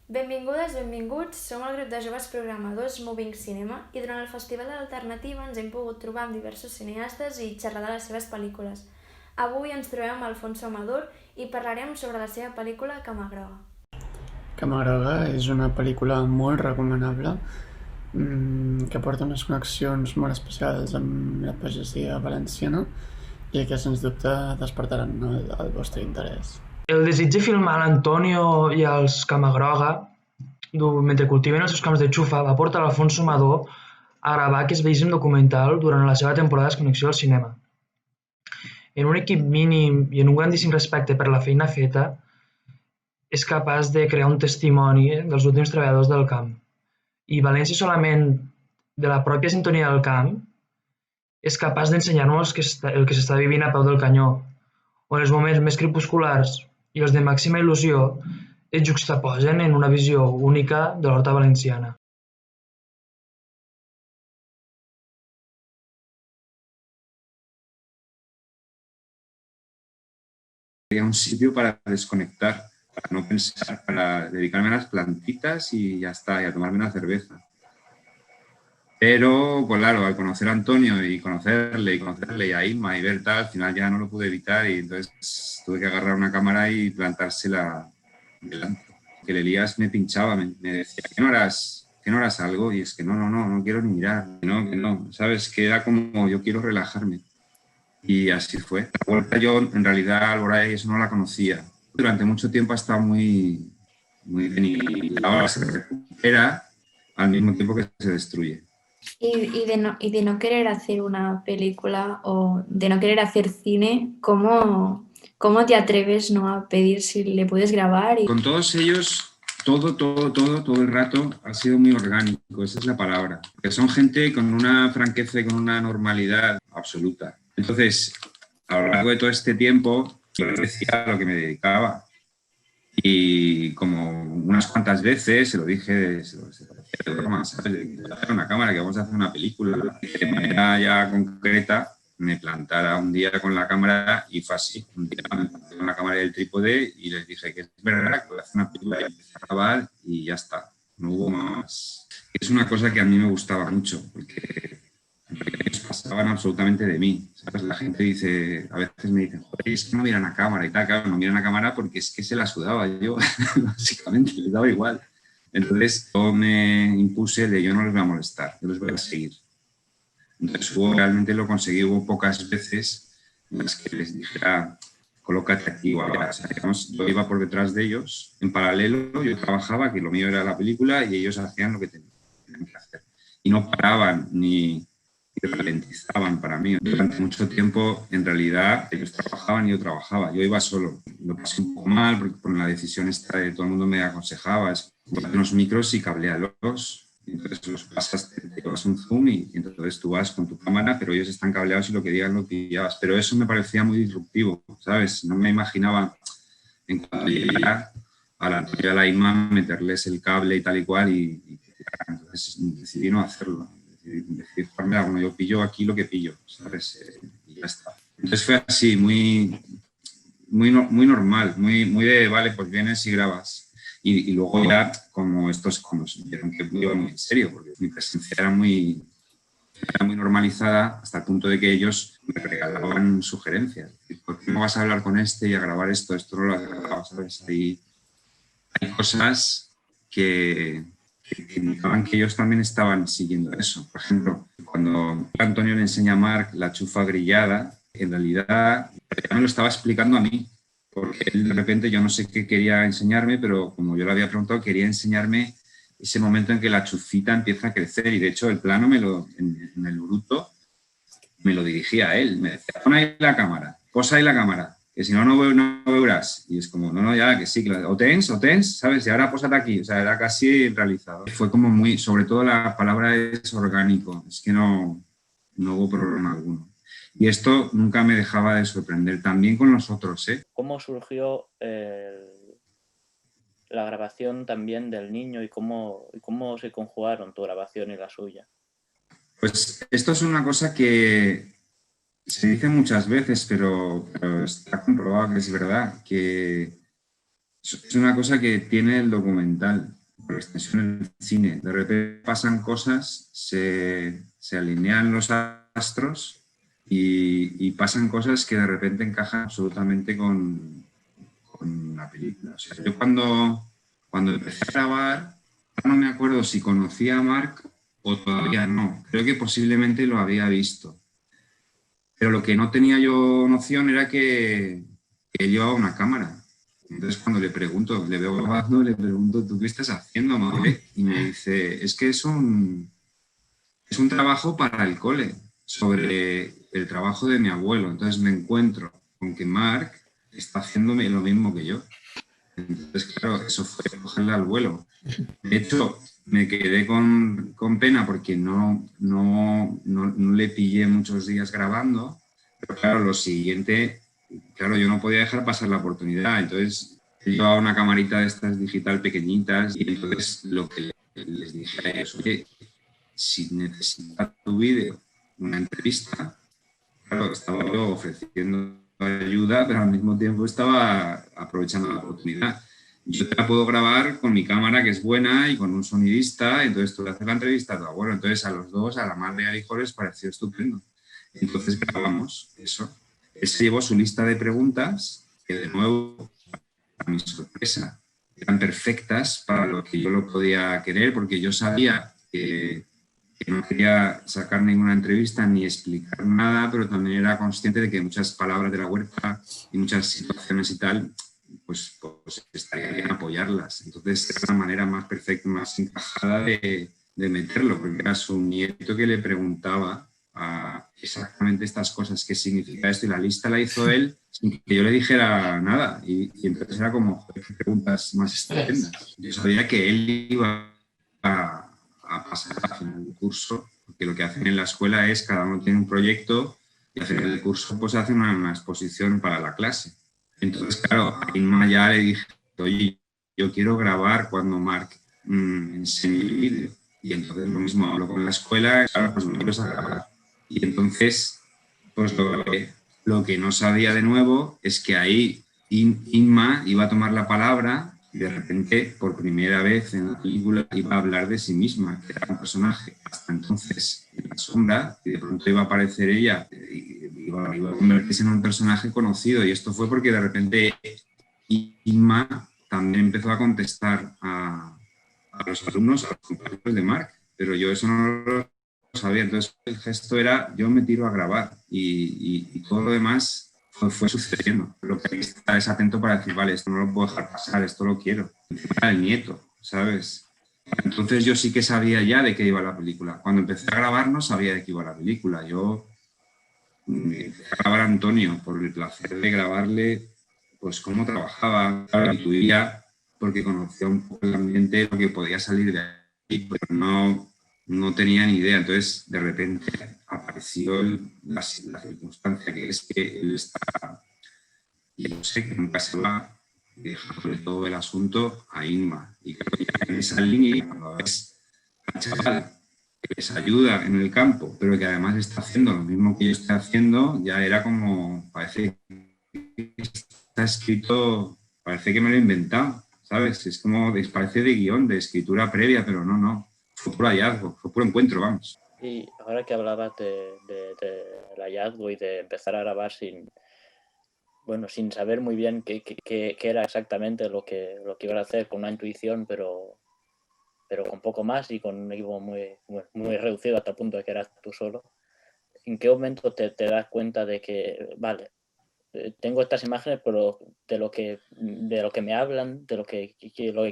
Benvingudes, benvinguts, som el grup de joves programadors Moving Cinema i durant el Festival de l'Alternativa ens hem pogut trobar amb diversos cineastes i xerrar de les seves pel·lícules. Avui ens trobem amb Alfonso Amador i parlarem sobre la seva pel·lícula Cama Groga. Cama Groga és una pel·lícula molt recomanable que porta unes connexions molt especials amb la pagesia valenciana i que sens dubte despertaran el vostre interès. El desig de filmar l'Antonio i els Camagroga mentre cultiven els seus camps de xufa va portar l'Alfonso Amador a gravar aquest bellíssim documental durant la seva temporada de desconnexió al cinema. En un equip mínim i en un grandíssim respecte per la feina feta, és capaç de crear un testimoni dels últims treballadors del camp. I valent-se solament de la pròpia sintonia del camp, és capaç d'ensenyar-nos el que s'està vivint a peu del canyó, on els moments més crepusculars i els de màxima il·lusió es juxtaposen en una visió única de l'horta valenciana. Un sitio para desconectar, para no pensar, para dedicarme a las plantitas y ya está, y a tomarme una cerveza. Pero, pues claro, al conocer a Antonio y conocerle y a Inma y ver tal, al final ya no lo pude evitar y entonces tuve que agarrar una cámara y plantársela delante. Que el Elías me pinchaba, me decía, ¿qué no harás algo? Y es que no quiero ni mirar, que no, ¿sabes? Que era como, yo quiero relajarme. Y así fue. La vuelta yo, en realidad, Alboraya y eso no la conocía. Durante mucho tiempo ha estado muy bien y ahora se recupera al mismo tiempo que se destruye. Y de no querer hacer una película o de no querer hacer cine, ¿cómo te atreves, ¿no?, a pedir si le puedes grabar? Con todos ellos, todo el rato ha sido muy orgánico, esa es la palabra. Porque son gente con una franqueza y con una normalidad absoluta. Entonces, a lo largo de todo este tiempo, yo les decía a lo que me dedicaba. Y como unas cuantas veces se lo dije de broma, ¿sabes? De hacer una cámara, que vamos a hacer una película. De manera ya concreta, me plantara un día con la cámara y fue así. Un día me planté con la cámara y el trípode y les dije que es verdad que voy a hacer una película y empecé a grabar y ya está. No hubo más. Es una cosa que a mí me gustaba mucho, porque ellos pasaban absolutamente de mí, ¿sabes? La gente dice, a veces me dicen, joder, es que no miran a cámara y tal. Claro, no miran a cámara porque es que se la sudaba yo, básicamente, les daba igual. Entonces yo me impuse de yo no les voy a molestar, yo les voy a seguir. Entonces realmente lo conseguí, hubo pocas veces en las que les dijera, colócate aquí o allá. O sea, digamos, yo iba por detrás de ellos, en paralelo yo trabajaba, que lo mío era la película y ellos hacían lo que tenían que hacer. Y no paraban ni ralentizaban para mí. Durante mucho tiempo, en realidad, ellos trabajaban y yo trabajaba. Yo iba solo. Lo pasé un poco mal porque por la decisión esta de todo el mundo me aconsejaba, es unos micros y cablealos. Entonces los pasas, te llevas un zoom y entonces tú vas con tu cámara, pero ellos están cableados y lo que digan lo pillabas. Pero eso me parecía muy disruptivo, ¿sabes? No me imaginaba en cuanto llegara a la Inma meterles el cable y tal y cual y entonces decidí no hacerlo. Decir, bueno, yo pillo aquí lo que pillo, ¿sabes? Y ya está. Entonces fue así, muy normal, muy de, vale, pues vienes y grabas. Y luego ya, como estos, como vieron que iba muy en serio, porque mi presencia era muy normalizada hasta el punto de que ellos me regalaban sugerencias. ¿Por qué no vas a hablar con este y a grabar esto? Esto no lo has grabado, ¿sabes? Hay cosas que indicaban que ellos también estaban siguiendo eso. Por ejemplo, cuando Antonio le enseña a Marc la chufa grillada, en realidad ya me lo estaba explicando a mí, porque él de repente, yo no sé qué quería enseñarme, pero como yo le había preguntado, quería enseñarme ese momento en que la chufita empieza a crecer y de hecho el plano en el bruto me lo dirigía a él, me decía, pon ahí la cámara, posa ahí la cámara, que si no, no verás. Y es como, no, ya, que sí, que o tens, ¿sabes? Y ahora pósate aquí. O sea, era casi realizado. Fue como muy, sobre todo la palabra es orgánico, es que no hubo problema alguno. Y esto nunca me dejaba de sorprender, también con los otros, ¿eh? ¿Cómo surgió la grabación también del niño y cómo se conjugaron tu grabación y la suya? Pues esto es una cosa que se dice muchas veces, pero está comprobado que es verdad, que es una cosa que tiene el documental. por extensión el cine. De repente pasan cosas, se alinean los astros y pasan cosas que de repente encajan absolutamente con la película. O sea, yo cuando empecé a grabar, no me acuerdo si conocía a Marc o todavía no. Creo que posiblemente lo había visto. Pero lo que no tenía yo noción era que él llevaba una cámara. Entonces cuando le veo grabando, le pregunto, ¿tú qué estás haciendo, madre? Y me dice, es que es un trabajo para el cole, sobre el trabajo de mi abuelo. Entonces me encuentro con que Marc está haciéndome lo mismo que yo. Entonces, claro, eso fue cogerle al vuelo. De hecho, me quedé con pena porque no le pillé muchos días grabando, pero claro, lo siguiente, claro, yo no podía dejar pasar la oportunidad. Entonces, llevaba una camarita de estas digital pequeñitas y entonces lo que les dije a ellos, oye, si necesitas tu vídeo, una entrevista, claro, estaba yo ofreciendo ayuda, pero al mismo tiempo estaba aprovechando la oportunidad. Yo te la puedo grabar con mi cámara, que es buena, y con un sonidista, entonces tú le haces la entrevista a tu abuelo. Entonces a los dos, a la madre y al hijo, les pareció estupendo. Entonces grabamos eso. Él se llevó su lista de preguntas, que de nuevo, a mi sorpresa, eran perfectas para lo que yo lo podía querer, porque yo sabía que no quería sacar ninguna entrevista ni explicar nada, pero también era consciente de que muchas palabras de la huerta y muchas situaciones y tal, pues estaría bien apoyarlas. Entonces era la manera más perfecta, más encajada de meterlo, porque era su nieto que le preguntaba exactamente estas cosas, qué significa esto, y la lista la hizo él sin que yo le dijera nada. Y entonces era como, joder, qué preguntas más estupendas. Yo sabía que él iba a pasar al final del curso, porque lo que hacen en la escuela es cada uno tiene un proyecto y al final del curso pues hacen una exposición para la clase. Entonces, claro, a Inma ya le dije, oye, yo quiero grabar cuando Marc enseñe el vídeo. Y entonces lo mismo, hablo con la escuela, claro, pues me quiero a grabar. Y entonces, pues lo grabé. Lo que no sabía de nuevo es que ahí Inma iba a tomar la palabra y de repente, por primera vez en la película, iba a hablar de sí misma, que era un personaje hasta entonces en la sombra, y de pronto iba a aparecer ella, iba a convertirse en un personaje conocido. Y esto fue porque de repente Inma también empezó a contestar a los alumnos, a los compañeros de Marc, pero yo eso no lo sabía. Entonces el gesto era, yo me tiro a grabar y todo lo demás fue sucediendo. Lo que hay que estar es atento para decir, vale, esto no lo puedo dejar pasar, esto lo quiero. Era el nieto, ¿sabes? Entonces yo sí que sabía ya de qué iba la película. Cuando empecé a grabar no sabía de qué iba la película. Yo empecé a grabar a Antonio por el placer de grabarle pues cómo trabajaba, claro, intuía, porque conocía un poco el ambiente, lo que podía salir de ahí, pero no tenía ni idea. Entonces, de repente apareció la circunstancia, que es que él está, y yo sé que nunca se va, y deja sobre todo el asunto a Inma. Y creo que ya en esa línea, cuando ves al chaval que les ayuda en el campo, pero que además está haciendo lo mismo que yo estoy haciendo, ya era como, parece que está escrito, parece que me lo he inventado, ¿sabes? Es como, parece de guión, de escritura previa, pero no. Fue puro hallazgo, fue puro encuentro, vamos. Y ahora que hablabas del hallazgo y de empezar a grabar sin saber muy bien qué era exactamente lo que iba a hacer, con una intuición, pero con poco más y con un equipo muy reducido hasta el punto de que eras tú solo, ¿en qué momento te das cuenta de que, vale, tengo estas imágenes, pero de lo que me hablan, de lo que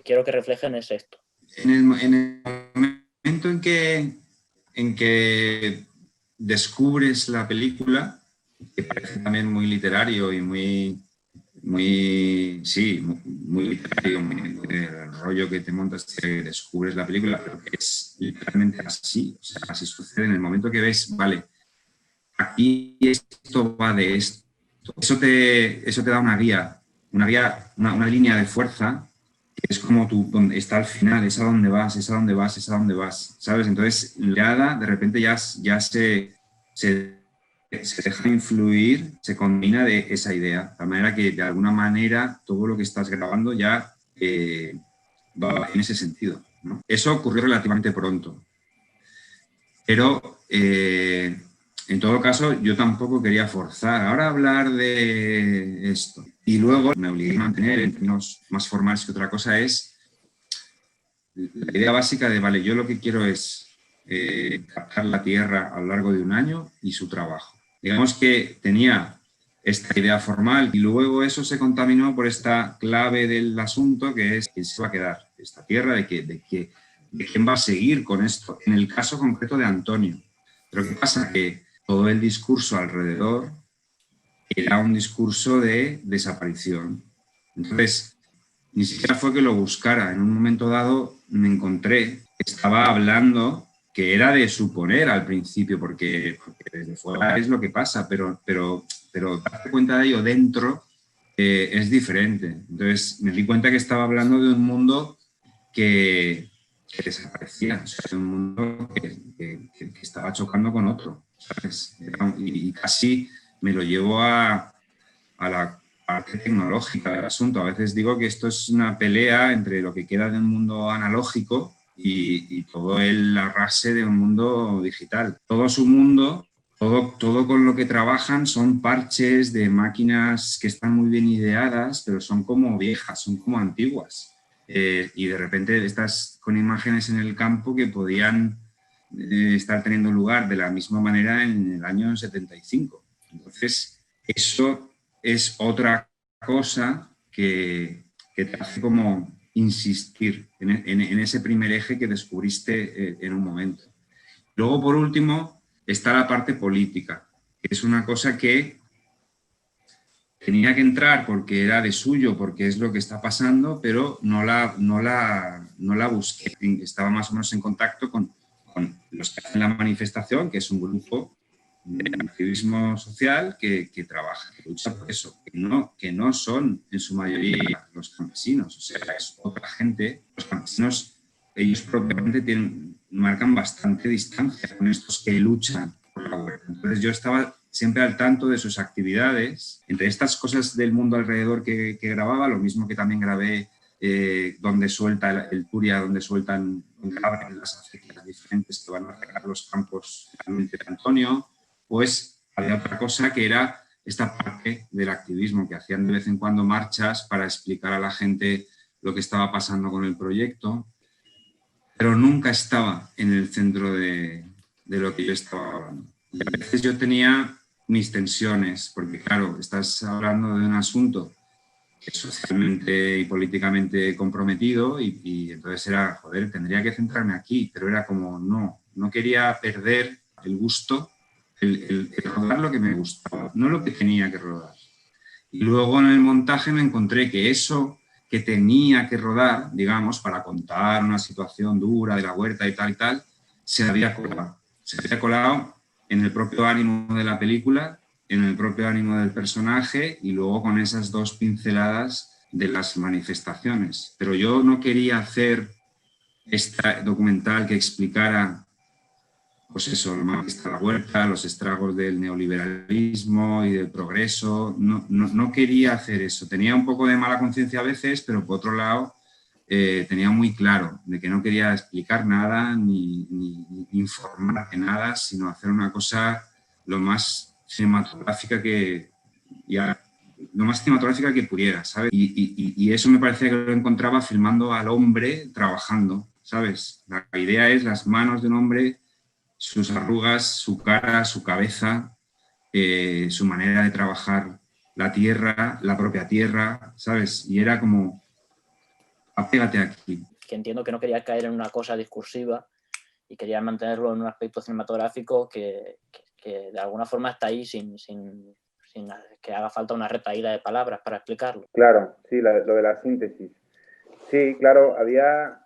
quiero que reflejen es esto? En el momento en que descubres la película, que parece también muy literario y muy literario, el rollo que te montas, que descubres la película, pero que es literalmente así, o sea, así sucede en el momento que ves, vale, aquí esto va de esto. Eso te da una guía, una línea de fuerza, que es como donde está al final, es a dónde vas, ¿sabes? Entonces, la de repente ya se deja influir, se combina de esa idea, de tal manera que de alguna manera todo lo que estás grabando ya va en ese sentido, ¿no? Eso ocurrió relativamente pronto. Pero, en todo caso, yo tampoco quería forzar ahora hablar de esto. Y luego me obligué a mantener en términos más formales que otra cosa es la idea básica de, vale, yo lo que quiero es captar la Tierra a lo largo de un año y su trabajo. Digamos que tenía esta idea formal y luego eso se contaminó por esta clave del asunto que es quién se va a quedar esta Tierra, de quién va a seguir con esto. En el caso concreto de Antonio. Pero ¿qué pasa? Que todo el discurso alrededor era un discurso de desaparición. Entonces, ni siquiera fue que lo buscara. En un momento dado me encontré que estaba hablando, que era de suponer al principio, porque desde fuera es lo que pasa, pero darte cuenta de ello dentro es diferente. Entonces me di cuenta que estaba hablando de un mundo que desaparecía, o sea, de un mundo que estaba chocando con otro, ¿sabes? Y casi me lo llevo a la parte tecnológica del asunto. A veces digo que esto es una pelea entre lo que queda de un mundo analógico y todo el arrase de un mundo digital. Todo su mundo, todo con lo que trabajan son parches de máquinas que están muy bien ideadas, pero son como viejas, son como antiguas. Y de repente estás con imágenes en el campo que podían estar teniendo lugar de la misma manera en el año 75. Entonces, eso es otra cosa que te hace como insistir en ese primer eje que descubriste en un momento. Luego, por último, está la parte política, que es una cosa que tenía que entrar porque era de suyo, porque es lo que está pasando, pero no la busqué. Estaba más o menos en contacto con los que hacen la manifestación, que es un grupo de activismo social que trabaja, que lucha por eso, que no son en su mayoría los campesinos, o sea, es otra gente. Los campesinos, ellos propiamente marcan bastante distancia con estos que luchan por la huerta. Entonces yo estaba siempre al tanto de sus actividades, entre estas cosas del mundo alrededor que grababa, lo mismo que también grabé donde suelta el Turia, donde abren las acequias diferentes que van a regar los campos realmente de Antonio, pues había otra cosa que era esta parte del activismo, que hacían de vez en cuando marchas para explicar a la gente lo que estaba pasando con el proyecto, pero nunca estaba en el centro de lo que yo estaba hablando. Y a veces yo tenía mis tensiones, porque claro, estás hablando de un asunto que es socialmente y políticamente comprometido y entonces era, joder, tendría que centrarme aquí, pero era como, no quería perder el gusto, el rodar lo que me gustaba, no lo que tenía que rodar. Y luego en el montaje me encontré que eso que tenía que rodar, digamos, para contar una situación dura de la huerta y tal, se había colado. Se había colado en el propio ánimo de la película, en el propio ánimo del personaje y luego con esas dos pinceladas de las manifestaciones. Pero yo no quería hacer este documental que explicara, pues eso, lo mal que está la huerta, los estragos del neoliberalismo y del progreso. No quería hacer eso. Tenía un poco de mala conciencia a veces, pero por otro lado tenía muy claro de que no quería explicar nada ni informar de nada, sino hacer una cosa lo más cinematográfica que pudiera, ¿sabes? Y eso me parecía que lo encontraba filmando al hombre trabajando, ¿sabes? La idea es las manos de un hombre, sus arrugas, su cara, su cabeza, su manera de trabajar la tierra, la propia tierra, ¿sabes? Y era como, apégate aquí. Que entiendo que no quería caer en una cosa discursiva y quería mantenerlo en un aspecto cinematográfico que de alguna forma está ahí sin que haga falta una retaíla de palabras para explicarlo. Claro, sí, lo de la síntesis. Sí, claro, había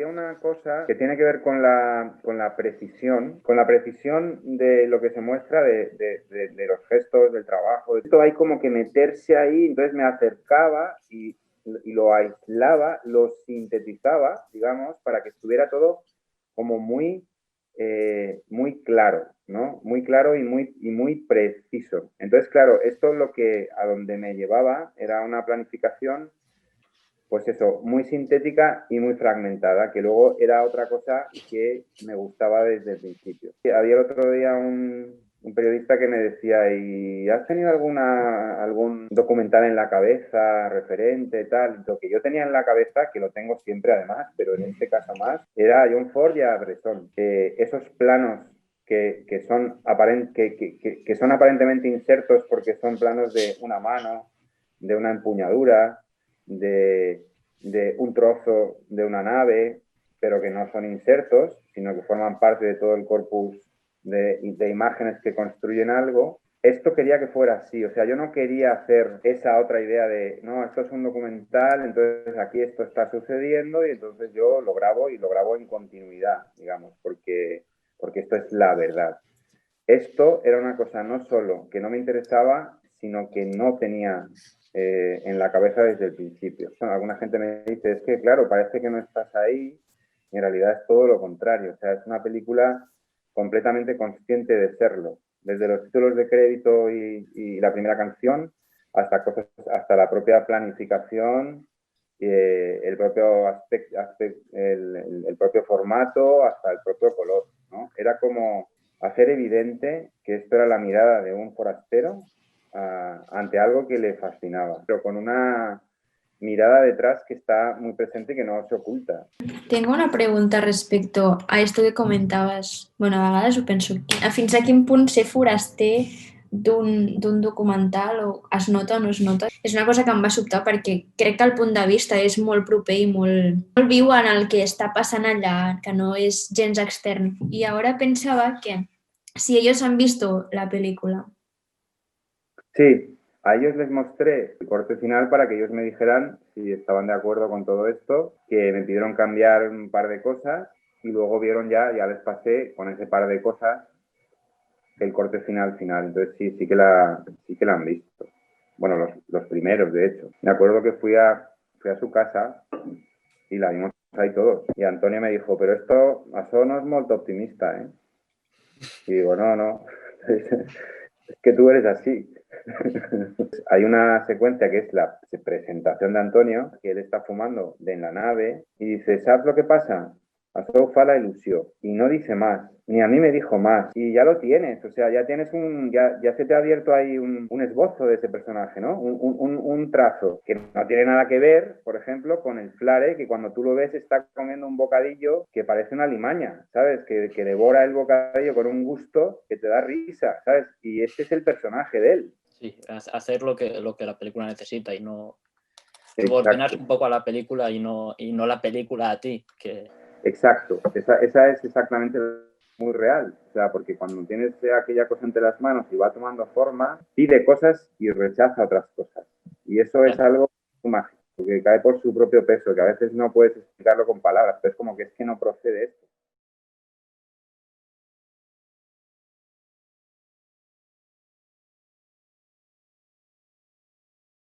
una cosa que tiene que ver con la precisión de lo que se muestra de los gestos, del trabajo. Esto hay como que meterse ahí, entonces me acercaba y lo aislaba, lo sintetizaba, digamos, para que estuviera todo como muy claro, ¿no? Muy claro y muy preciso. Entonces, claro, esto a donde me llevaba era una planificación pues eso, muy sintética y muy fragmentada, que luego era otra cosa que me gustaba desde el principio. Había el otro día un periodista que me decía, ¿y has tenido algún documental en la cabeza referente, tal? Lo que yo tenía en la cabeza, que lo tengo siempre además, pero en este caso más, era a John Ford y a Bresson. Esos planos que son aparentemente insertos porque son planos de una mano, de una empuñadura, de un trozo de una nave, pero que no son insertos, sino que forman parte de todo el corpus de imágenes que construyen algo. Esto quería que fuera así, o sea, yo no quería hacer esa otra idea de, no, esto es un documental, entonces aquí esto está sucediendo y entonces yo lo grabo y lo grabo en continuidad, digamos, porque esto es la verdad. Esto era una cosa no solo que no me interesaba, sino que no tenía en la cabeza desde el principio. Alguna gente me dice, es que claro, parece que no estás ahí, y en realidad es todo lo contrario. O sea, es una película completamente consciente de serlo. Desde los títulos de crédito y la primera canción, hasta la propia planificación, el propio el propio formato, hasta el propio color, ¿no? Era como hacer evidente que esto era la mirada de un forastero ante algo que le fascinaba, pero con una mirada detrás que está muy presente y que no se oculta. Tengo una pregunta respecto a esto que comentaves. Bueno, a vegades ho penso. Fins a quin punt ser foraster d'un documental o es nota o no es nota? És una cosa que em va sobtar perquè crec que el punt de vista és molt proper i molt viu en el que està passant allà, que no és gens extern. Y ahora pensaba que si ellos han visto la película. Sí, a ellos les mostré el corte final para que ellos me dijeran si estaban de acuerdo con todo esto, que me pidieron cambiar un par de cosas y luego vieron ya les pasé con ese par de cosas el corte final. Entonces sí que la han visto. Bueno, los primeros, de hecho. Me acuerdo que fui a su casa y la vimos ahí todos. Y Antonio me dijo, pero això no es molt optimista, ¿eh? Y digo, no. Es que tú eres así. Hay una secuencia que es la presentación de Antonio, que él está fumando en la nave y dice, ¿sabes lo que pasa? Això fa la ilusión. Y no dice más, ni a mí me dijo más. Y ya lo tienes, o sea, ya tienes ya se te ha abierto ahí un esbozo de ese personaje, ¿no? Un trazo que no tiene nada que ver, por ejemplo, con el Flare, que cuando tú lo ves está comiendo un bocadillo que parece una limaña, ¿sabes? Que devora el bocadillo con un gusto que te da risa, ¿sabes? Y este es el personaje de él. Sí, hacer lo que la película necesita y no subordinar un poco a la película y no la película a ti. Exacto, esa es exactamente muy real, o sea, porque cuando tienes aquella cosa entre las manos y va tomando forma, pide cosas y rechaza otras cosas. Y eso es algo mágico, que cae por su propio peso, que a veces no puedes explicarlo con palabras, pero es como que no procede esto.